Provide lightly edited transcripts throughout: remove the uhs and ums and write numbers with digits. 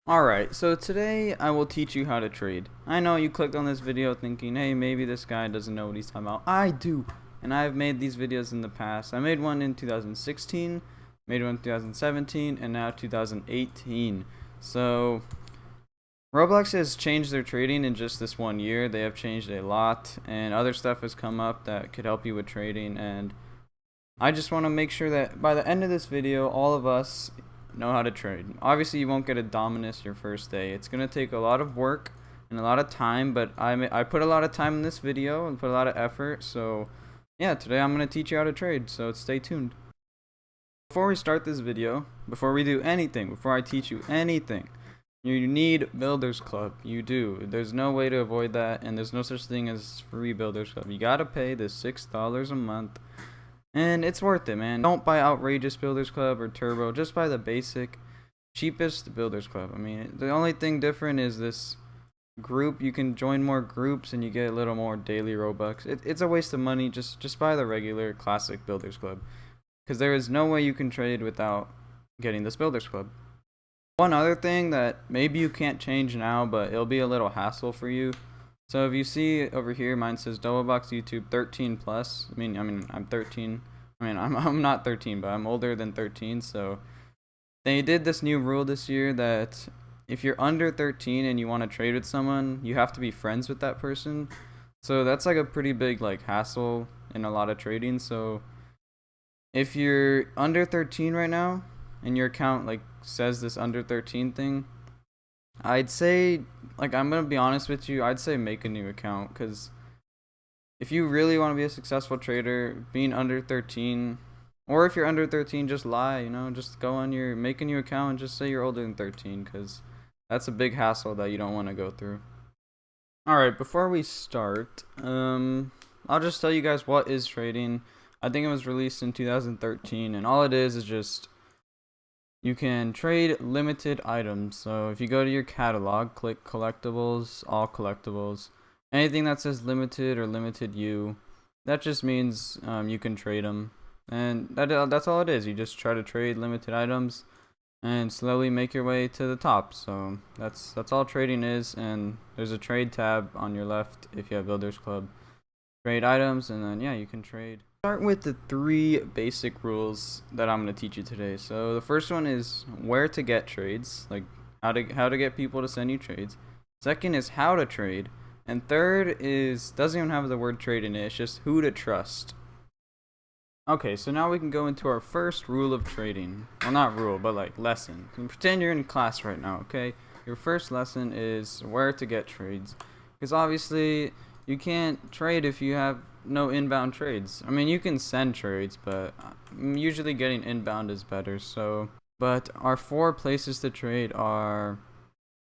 Alright, so today I will teach you how to trade. I know you clicked on this video thinking, hey, maybe this guy doesn't know what he's talking about. I do, and I've made these videos in the past. I made one in 2016, made one in 2017, and now 2018. So, Roblox has changed their trading in just this 1 year. They have changed a lot, and other stuff has come up that could help you with trading, and I just want to make sure that by the end of this video, all of us know how to trade. Obviously, you won't get a Dominus your first day. It's going to take a lot of work and a lot of time, but I put a lot of time in this video and put a lot of effort. So, yeah, today I'm going to teach you how to trade, so stay tuned. Before we start this video, before we do anything, before I teach you anything, you need Builders Club. You do. There's no way to avoid that, and there's no such thing as free Builders Club. You got to pay this $6 a month. And it's worth it, man. Don't buy outrageous Builders Club or Turbo. Just buy the basic, cheapest Builders Club. I mean, the only thing different is this group. You can join more groups and you get a little more daily Robux. It's a waste of money. Just buy the regular classic Builders Club. Because there is no way you can trade without getting this Builders Club. One other thing that maybe you can't change now, but it'll be a little hassle for you. So if you see over here, mine says Doublebox YouTube 13 plus. I mean I'm 13. I'm not 13, but I'm older than 13. So they did this new rule this year that if you're under 13 and you want to trade with someone, you have to be friends with that person. So that's like a pretty big hassle in a lot of trading. So if you're under 13 right now and your account says this under 13 thing, I'd say, I'm gonna be honest with you, I'd say make a new account, because if you really want to be a successful trader, being under 13, or if you're under 13, just lie, just go on make a new account and just say you're older than 13, because that's a big hassle that you don't want to go through. Alright, before we start, I'll just tell you guys what is trading. I think it was released in 2013, and all it is just you can trade limited items. So if you go to your catalog, click collectibles, all collectibles, anything that says limited or limited you, that just means you can trade them. And that's all it is. You just try to trade limited items and slowly make your way to the top. So that's all trading is. And there's a trade tab on your left if you have Builders Club. Trade items, and then yeah, you can trade. Start with the 3 basic rules that I'm going to teach you today. So the first one is where to get trades, like how to get people to send you trades. Second is how to trade, and third is doesn't even have the word trade in it. It's just who to trust. Okay, so now we can go into our first rule of trading. Well, not rule, but lesson. Pretend you're in class right now, okay? Your first lesson is where to get trades, because obviously you can't trade if you have no inbound trades. I mean, you can send trades, but usually getting inbound is better. But our 4 places to trade are,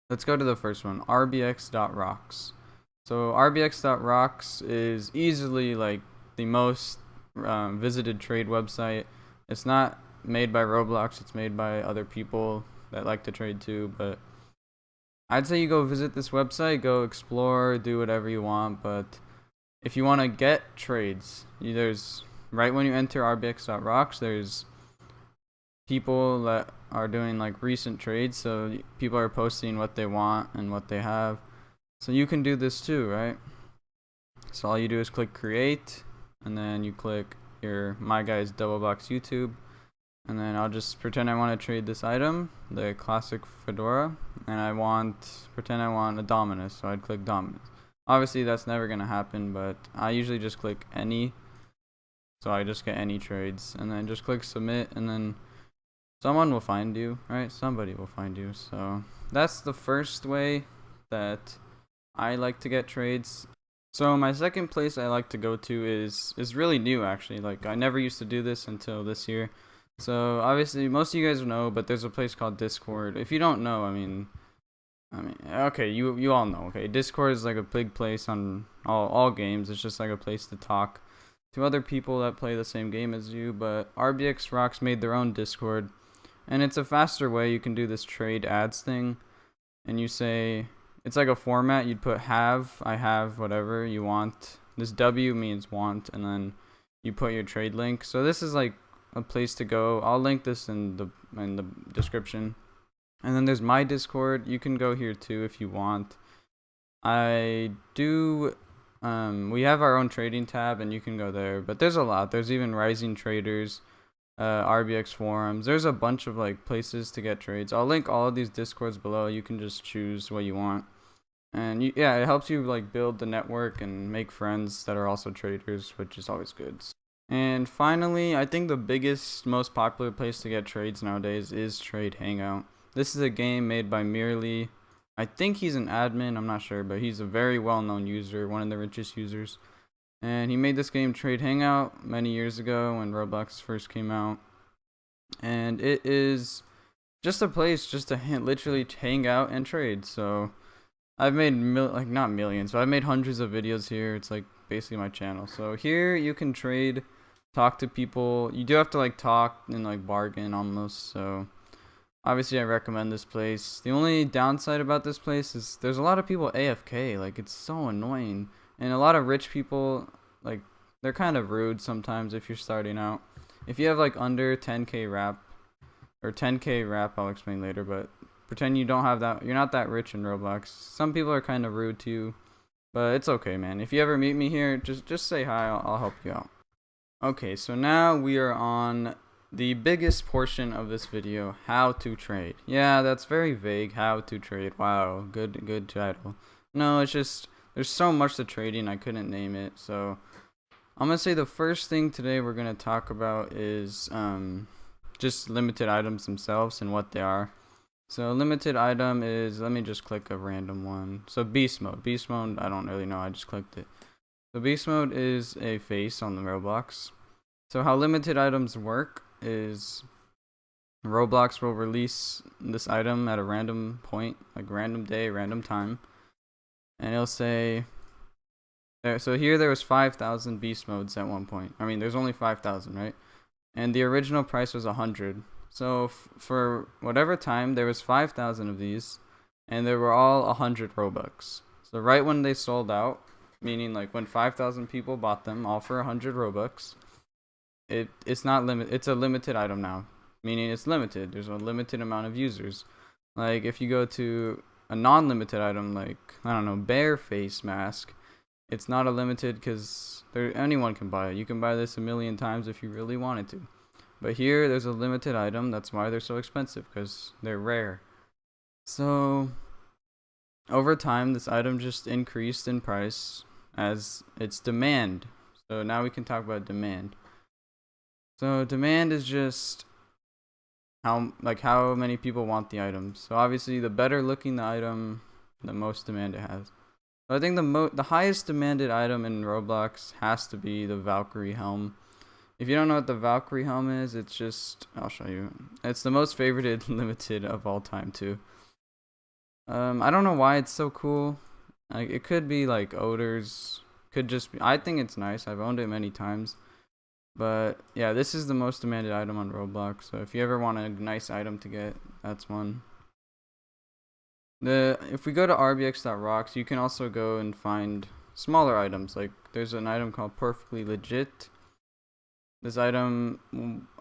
let's go to the first one, rbx.rocks. So rbx.rocks is easily the most visited trade website. It's not made by Roblox, it's made by other people that like to trade too, but I'd say you go visit this website, go explore, do whatever you want, but if you want to get trades, there's right when you enter rbx.rocks, there's people that are doing recent trades, so people are posting what they want and what they have. So you can do this too, right? So all you do is click create, and then you click your my guy's Doublebox YouTube, and then I'll just pretend I want to trade this item, the classic fedora, and pretend I want a Dominus, so I'd click Dominus. Obviously that's never gonna happen, but I usually just click any, so I just get any trades, and then just click submit, and then someone will find you, right? Somebody will find you. So that's the first way that I like to get trades. So my second place I like to go to is really new, actually. I never used to do this until this year. So obviously most of you guys know, but there's a place called Discord. If you don't know, I mean, okay, you all know, okay? Discord is a big place on all games. It's just a place to talk to other people that play the same game as you, but RBX Rocks made their own Discord, and it's a faster way. You can do this trade ads thing, and you say, it's like a format. You'd put I have, whatever you want. This W means want, and then you put your trade link. So this is a place to go. I'll link this in the description. And then there's my Discord. You can go here too if you want. I do. We have our own trading tab, and you can go there. But there's a lot. There's even Rising Traders, RBX forums. There's a bunch of like places to get trades. I'll link all of these Discords below. You can just choose what you want. And yeah, it helps you like build the network and make friends that are also traders, which is always good. And finally, I think the biggest, most popular place to get trades nowadays is Trade Hangout. This is a game made by Merely. I think he's an admin, I'm not sure, but he's a very well-known user, one of the richest users. And he made this game Trade Hangout many years ago when Roblox first came out. And it is just a place just to literally hang out and trade. So I've made not millions, but I've made hundreds of videos here. It's like basically my channel. So here you can trade, talk to people. You do have to like talk and like bargain almost. So obviously I recommend this place. The only downside about this place is there's a lot of people AFK. Like, it's so annoying. And a lot of rich people, like, they're kind of rude sometimes if you're starting out. If you have like under 10k wrap or 10k wrap, I'll explain later, but pretend you don't have that, you're not that rich in Roblox. Some people are kind of rude to you, but it's okay, man. If you ever meet me here, just say hi. I'll help you out. Okay, so now we are on the biggest portion of this video, how to trade. Yeah, that's very vague, how to trade. Wow, good title. No, it's just there's so much to trading, I couldn't name it. So I'm gonna say the first thing today we're gonna talk about is just limited items themselves and what they are. So limited item is, let me just click a random one. So beast mode, I don't really know, I just clicked it. So beast mode is a face on the Roblox. So how limited items work is Roblox will release this item at a random point, like random day, random time, and it'll say there. So here there was 5,000 beast modes at one point. I mean, there's only 5,000, right? And the original price was 100. So for whatever time there was 5,000 of these, and they were all 100 Robux. So right when they sold out, meaning like when 5,000 people bought them all for 100 Robux, it's not limit. It's a limited item now, meaning it's limited. There's a limited amount of users. Like if you go to a non-limited item, like I don't know, bear face mask, it's not a limited because anyone can buy it. You can buy this a million times if you really wanted to. But here there's a limited item. That's why they're so expensive, because they're rare. So over time, this item just increased in price as its demand. So now we can talk about demand. So demand is just how many people want the item. So obviously the better looking the item, the most demand it has. So I think the highest demanded item in Roblox has to be the Valkyrie helm. If you don't know what the Valkyrie helm is, it's just, I'll show you. It's the most favorited limited of all time too. I don't know why it's so cool. Like, it could be like odors, could just be, I think it's nice. I've owned it many times. But yeah, this is the most demanded item on Roblox. So if you ever want a nice item to get, that's one. If we go to rbx.rocks, you can also go and find smaller items. Like there's an item called Perfectly Legit. This item,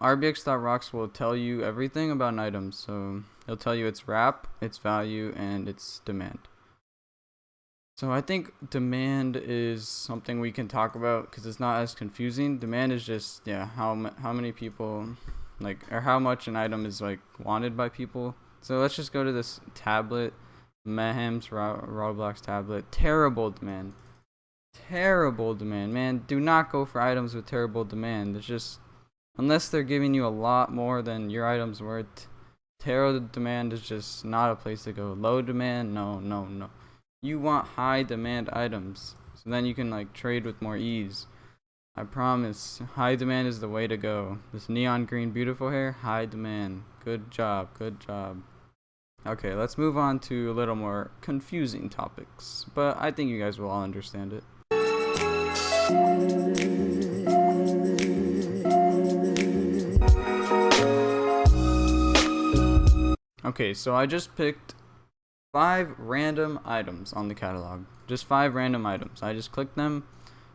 rbx.rocks will tell you everything about an item. So it'll tell you its wrap, its value, and its demand. So I think demand is something we can talk about because it's not as confusing. Demand is just, yeah, how many people, like, or how much an item is like wanted by people. So let's just go to this tablet, Mayhem's Roblox tablet. Terrible demand, man. Do not go for items with terrible demand. It's just, unless they're giving you a lot more than your item's worth, terrible demand is just not a place to go. Low demand, no. You want high demand items, so then you can like trade with more ease. I promise, high demand is the way to go. This neon green beautiful hair, high demand. Good job. Okay, let's move on to a little more confusing topics, but I think you guys will all understand it. Okay, so I just picked 5 random items on the catalog. Just 5 random items. I just clicked them.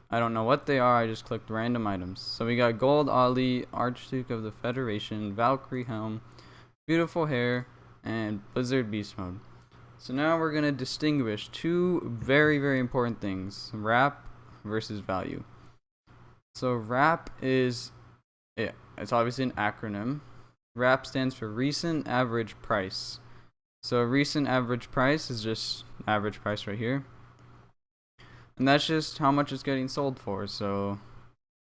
I don't know what they are. I just clicked random items. So we got Gold Ollie, Archduke of the Federation, Valkyrie helm, beautiful hair, and Blizzard Beast Mode. So now we're going to distinguish two very important things, wrap versus value. So wrap is, it's obviously an acronym. Wrap stands for recent average price. So recent average price is just average price right here. And that's just how much it's getting sold for. So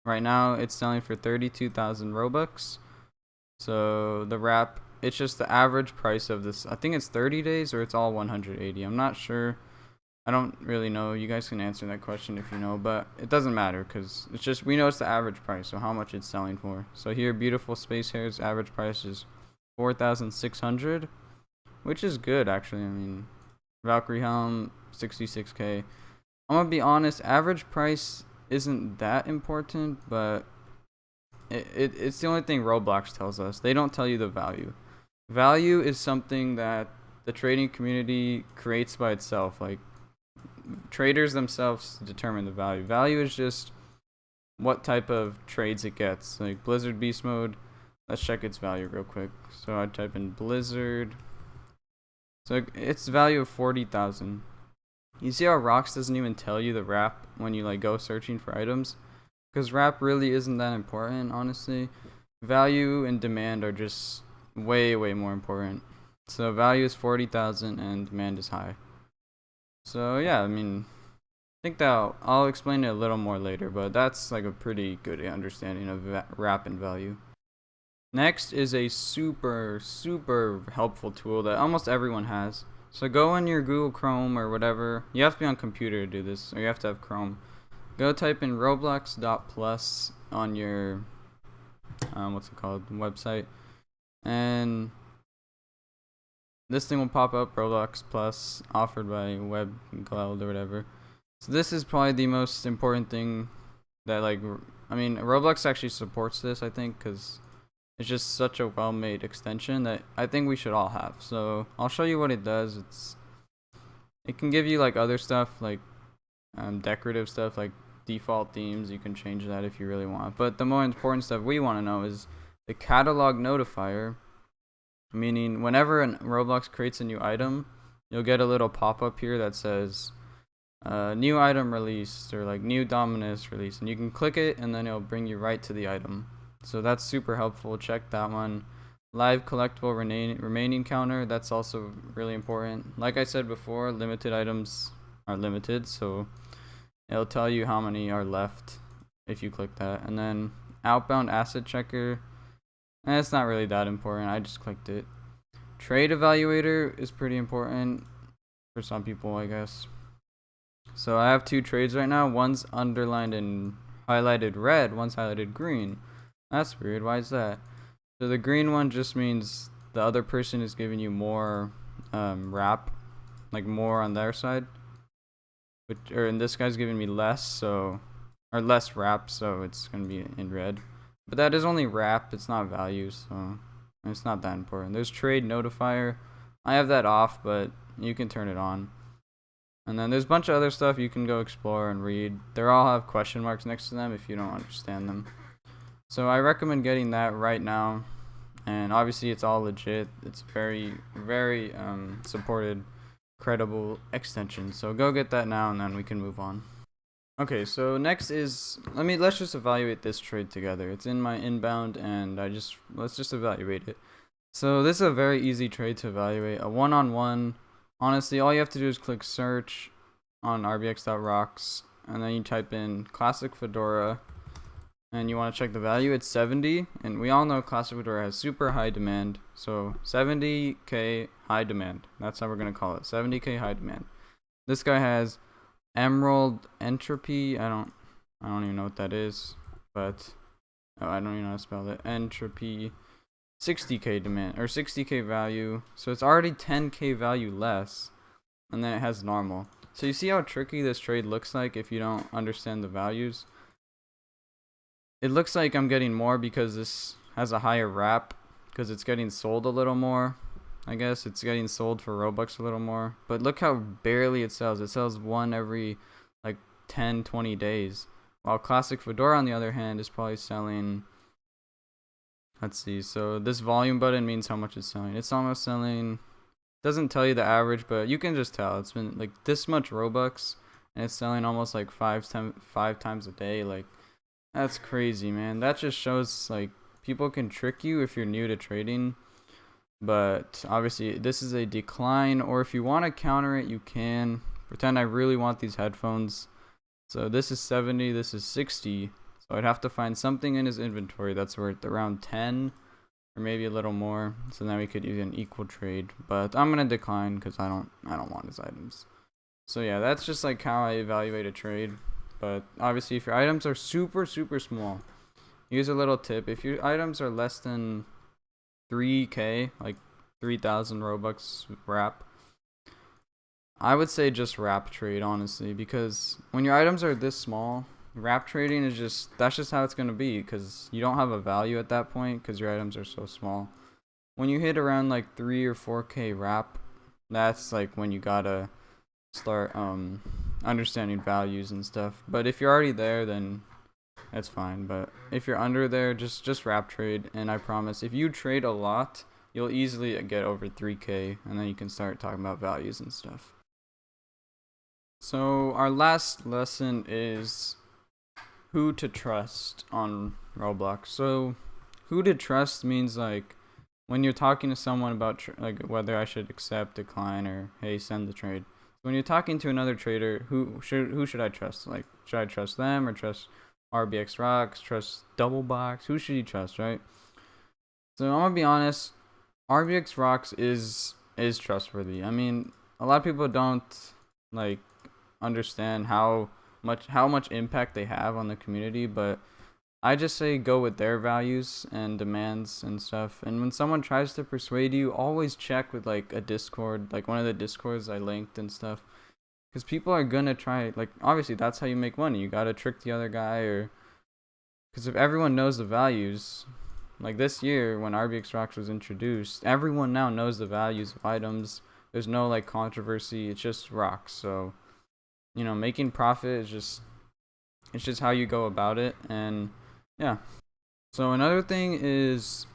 right now it's selling for 32,000 Robux. So the wrap, it's just the average price of this. I think it's 30 days or it's all 180. I'm not sure. I don't really know. You guys can answer that question if you know, but it doesn't matter because it's just, we know it's the average price, so how much it's selling for. So here, Beautiful Space Hair's average price is 4,600, which is good actually. I mean, Valkyrie Helm, 66k. I'm gonna be honest, average price isn't that important, but it's the only thing Roblox tells us. They don't tell you the value. Value is something that the trading community creates by itself. Like, traders themselves determine the value. Value is just what type of trades it gets. Like Blizzard Beast Mode, let's check its value real quick. So I type in Blizzard. So its value of 40,000. You see how Rox doesn't even tell you the wrap when you like go searching for items? Because wrap really isn't that important, honestly. Value and demand are just way more important. So value is 40,000 and demand is high. So yeah, I mean, I think that I'll explain it a little more later, but that's like a pretty good understanding of wrap and value. Next is a super helpful tool that almost everyone has. So go in your Google Chrome or whatever. You have to be on computer to do this, or you have to have Chrome. Go type in roblox.plus on your website, and this thing will pop up, Roblox Plus, offered by WebGloud or whatever. So this is probably the most important thing that, like, I mean, Roblox actually supports this, I think, because it's just such a well-made extension that I think we should all have. So I'll show you what it does. It can give you, like, other stuff, like decorative stuff, like default themes. You can change that if you really want. But the more important stuff we want to know is the catalog notifier. Meaning, whenever Roblox creates a new item, you'll get a little pop-up here that says new item released, or like new Dominus released, and you can click it and then it'll bring you right to the item. So that's super helpful. Check that one. Live collectible remaining counter, that's also really important. Like I said before, limited items are limited, so it'll tell you how many are left if you click that. And then outbound asset checker, it's not really that important. I just clicked it. Trade evaluator is pretty important for some people, I guess. So I have two trades right now. One's underlined and highlighted red. One's highlighted green. That's weird. Why is that? So the green one just means the other person is giving you more wrap, like more on their side. And this guy's giving me less, or less wrap, so it's gonna be in red. But that is only wrap, it's not value, so it's not that important. There's trade notifier. I have that off, but you can turn it on. And then there's a bunch of other stuff you can go explore and read. They all have question marks next to them if you don't understand them. So I recommend getting that right now. And obviously it's all legit. It's very supported, credible extension. So go get that now and then we can move on. Okay, so next is, let's just evaluate this trade together. It's in my inbound, and let's just evaluate it. So this is a very easy trade to evaluate. A one-on-one. Honestly, all you have to do is click search on rbx.rocks, and then you type in classic fedora, and you want to check the value. It's 70, and we all know classic fedora has super high demand. So 70k high demand. That's how we're gonna call it. 70k high demand. This guy has Emerald Entropy. I don't even know what that is, but I don't even know how to spell it. Entropy, 60k demand, or 60k value. So it's already 10k value less, and then it has normal. So you see how tricky this trade looks like if you don't understand the values. It looks like I'm getting more because this has a higher wrap, because it's getting sold a little more. I guess it's getting sold for Robux a little more. But look how barely it sells. It sells one every like 10-20 days. While Classic Fedora, on the other hand, is probably selling... Let's see. So this volume button means how much it's selling. It's almost selling doesn't tell you the average, but you can just tell it's been like this much Robux, and it's selling almost like five times a day. Like, that's crazy, man. That just shows like people can trick you if you're new to trading. But obviously this is a decline, or if you want to counter it, you can pretend I really want these headphones. So this is 70, this is 60. So I'd have to find something in his inventory that's worth around 10 or maybe a little more, so then we could use an equal trade. But I'm gonna decline because I don't want his items. So yeah, that's just like how I evaluate a trade. But obviously if your items are super small, use a little tip. If your items are less than 3k, like 3,000 Robux wrap, I would say just wrap trade, honestly, because when your items are this small, wrap trading is that's just how it's going to be, because you don't have a value at that point because your items are so small. When you hit around like 3 or 4k wrap, that's like when you gotta start understanding values and stuff. But if you're already there, then that's fine. But if you're under there, just wrap trade, and I promise if you trade a lot, you'll easily get over 3k, and then you can start talking about values and stuff. So our last lesson is who to trust on Roblox. So who to trust means like when you're talking to someone about like whether I should accept, decline, or hey, send the trade. When you're talking to another trader, who should I trust? Like, should I trust them or trust RBX Rocks, trust Doublebox? Who should you trust, right? So I'm gonna be honest, RBX Rocks is trustworthy. I mean, a lot of people don't like understand how much impact they have on the community, but I just say go with their values and demands and stuff. And when someone tries to persuade you, always check with like a Discord, like one of the Discords I linked and stuff, because people are gonna try, like, obviously that's how you make money. You gotta trick the other guy, or because if everyone knows the values, like this year when RBX Rocks was introduced, everyone now knows the values of items. There's no like controversy. It's just rocks. So, you know, making profit is it's just how you go about it. And yeah. So another thing is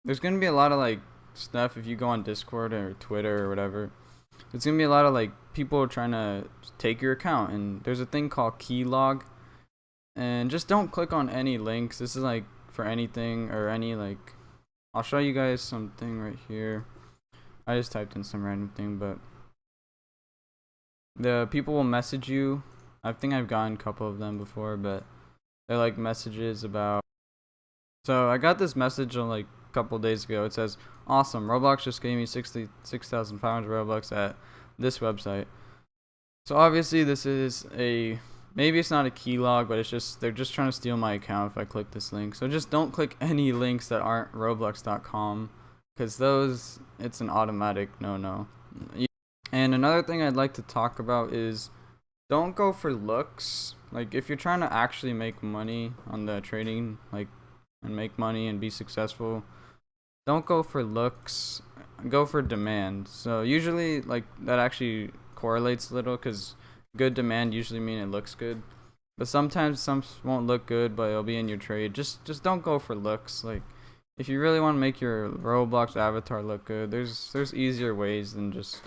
there's gonna be a lot of like stuff if you go on Discord or Twitter or whatever. There's gonna be a lot of like people trying to take your account, and there's a thing called keylog. And just don't click on any links. This is like for anything or any like, I'll show you guys something right here. I just typed in some random thing, but the people will message you. I think I've gotten a couple of them before, but they're like messages about. So I got this message on like a couple days ago. It says, "Awesome, Roblox just gave me 66,500 Robux at this website." So obviously this is maybe it's not a keylog, but it's just they're just trying to steal my account if I click this link. So just don't click any links that aren't roblox.com, because those, it's an automatic no. And another thing I'd like to talk about is don't go for looks. Like if you're trying to actually make money on the trading, like, and make money and be successful, don't go for looks, go for demand. So usually like that actually correlates a little, because good demand usually mean it looks good, but sometimes some won't look good, but it'll be in your trade. Just don't go for looks. Like if you really want to make your Roblox avatar look good, there's easier ways than just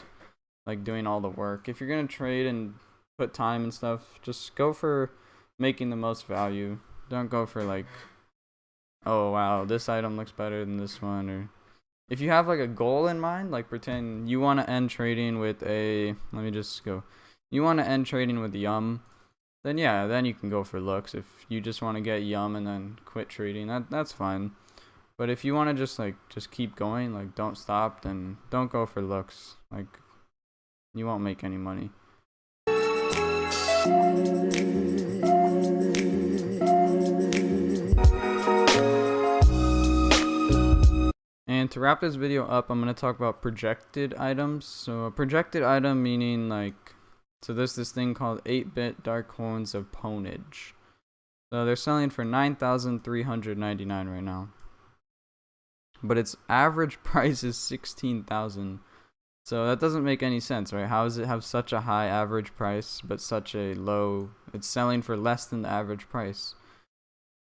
like doing all the work. If you're gonna trade and put time and stuff, just go for making the most value. Don't go for like, oh wow, this item looks better than this one. Or if you have like a goal in mind, like pretend you want to end trading with you want to end trading with Yum, then yeah, then you can go for looks. If you just want to get Yum and then quit trading, that's fine. But if you want to just keep going, like don't stop, then don't go for looks. Like you won't make any money. And to wrap this video up, I'm going to talk about projected items. So a projected item meaning like, so there's this thing called 8-bit dark horns of ponage. So they're selling for 9,399 right now, but its average price is 16,000. So that doesn't make any sense, right? How does it have such a high average price but such a low, it's selling for less than the average price?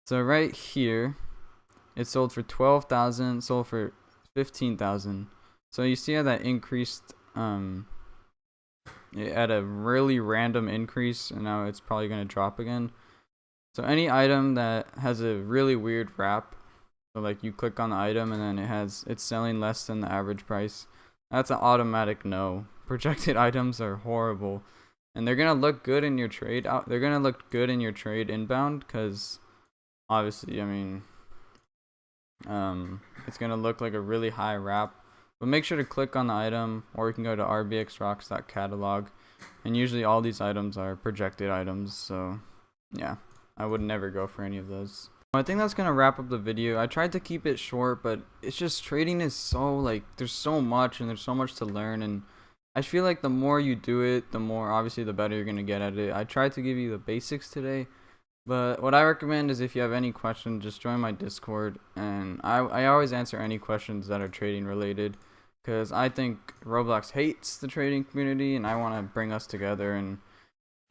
So right here, it sold for 12,000, sold for 15,000. So you see how that increased at a really random increase, and now it's probably going to drop again. So any item that has a really weird wrap, so like you click on the item and then it's selling less than the average price, that's an automatic no. Projected items are horrible, and they're gonna look good in your trade out. They're gonna look good in your trade inbound, because obviously, I mean, it's gonna look like a really high wrap. But make sure to click on the item, or you can go to rbxrocks.catalog, and usually all these items are projected items. So yeah, I would never go for any of those. I think that's gonna wrap up the video. I tried to keep it short, but it's just, trading is so, like, there's so much and there's so much to learn, and I feel like the more you do it, the more, obviously, the better you're gonna get at it. I tried to give you the basics today, but what I recommend is, if you have any questions, just join my Discord, and I always answer any questions that are trading related, because I think Roblox hates the trading community, and I want to bring us together and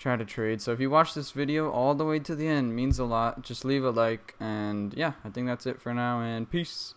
try to trade. So if you watch this video all the way to the end, it means a lot. Just leave a like, and yeah, I think that's it for now, and peace.